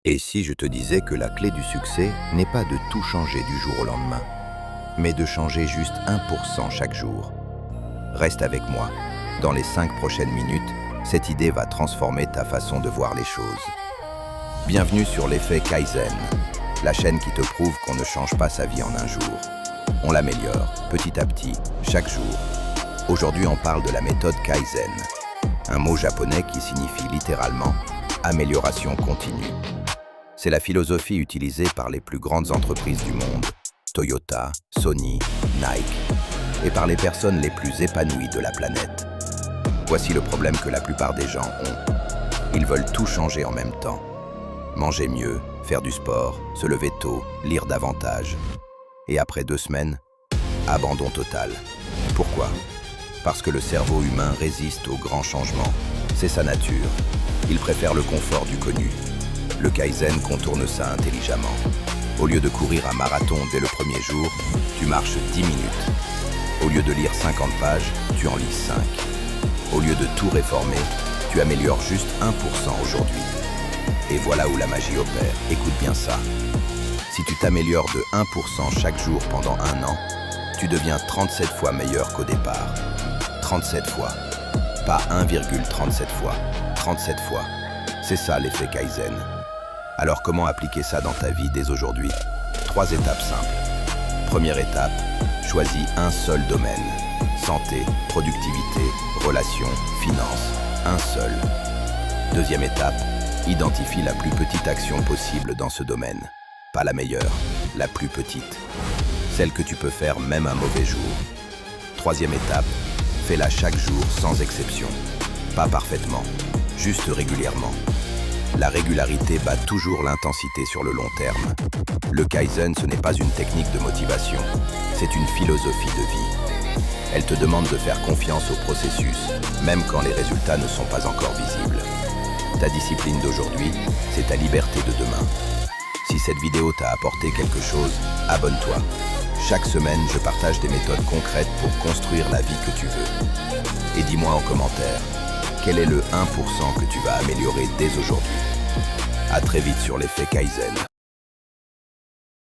Et si je te disais que la clé du succès n'est pas de tout changer du jour au lendemain, mais de changer juste 1% chaque jour? Reste avec moi. Dans les 5 prochaines minutes, cette idée va transformer ta façon de voir les choses. Bienvenue sur l'effet Kaizen, la chaîne qui te prouve qu'on ne change pas sa vie en un jour. On l'améliore, petit à petit, chaque jour. Aujourd'hui, on parle de la méthode Kaizen, un mot japonais qui signifie littéralement « amélioration continue ». C'est la philosophie utilisée par les plus grandes entreprises du monde, Toyota, Sony, Nike, et par les personnes les plus épanouies de la planète. Voici le problème que la plupart des gens ont. Ils veulent tout changer en même temps. Manger mieux, faire du sport, se lever tôt, lire davantage. Et après 2 semaines, abandon total. Pourquoi? Parce que le cerveau humain résiste aux grands changements. C'est sa nature. Il préfère le confort du connu. Le Kaizen contourne ça intelligemment. Au lieu de courir un marathon dès le premier jour, tu marches 10 minutes. Au lieu de lire 50 pages, tu en lis 5. Au lieu de tout réformer, tu améliores juste 1% aujourd'hui. Et voilà où la magie opère. Écoute bien ça. Si tu t'améliores de 1% chaque jour pendant 1 an, tu deviens 37 fois meilleur qu'au départ. 37 fois. Pas 1,37 fois. 37 fois. C'est ça l'effet Kaizen. Alors comment appliquer ça dans ta vie dès aujourd'hui? 3 étapes simples. Première étape, choisis un seul domaine. Santé, productivité, relations, finances. Un seul. Deuxième étape, identifie la plus petite action possible dans ce domaine. Pas la meilleure, la plus petite. Celle que tu peux faire même un mauvais jour. Troisième étape, fais-la chaque jour sans exception. Pas parfaitement, juste régulièrement. La régularité bat toujours l'intensité sur le long terme. Le Kaizen, ce n'est pas une technique de motivation, c'est une philosophie de vie. Elle te demande de faire confiance au processus, même quand les résultats ne sont pas encore visibles. Ta discipline d'aujourd'hui, c'est ta liberté de demain. Si cette vidéo t'a apporté quelque chose, abonne-toi. Chaque semaine, je partage des méthodes concrètes pour construire la vie que tu veux. Et dis-moi en commentaire, quel est le 1% que tu vas améliorer dès aujourd'hui? À très vite sur l'effet Kaizen.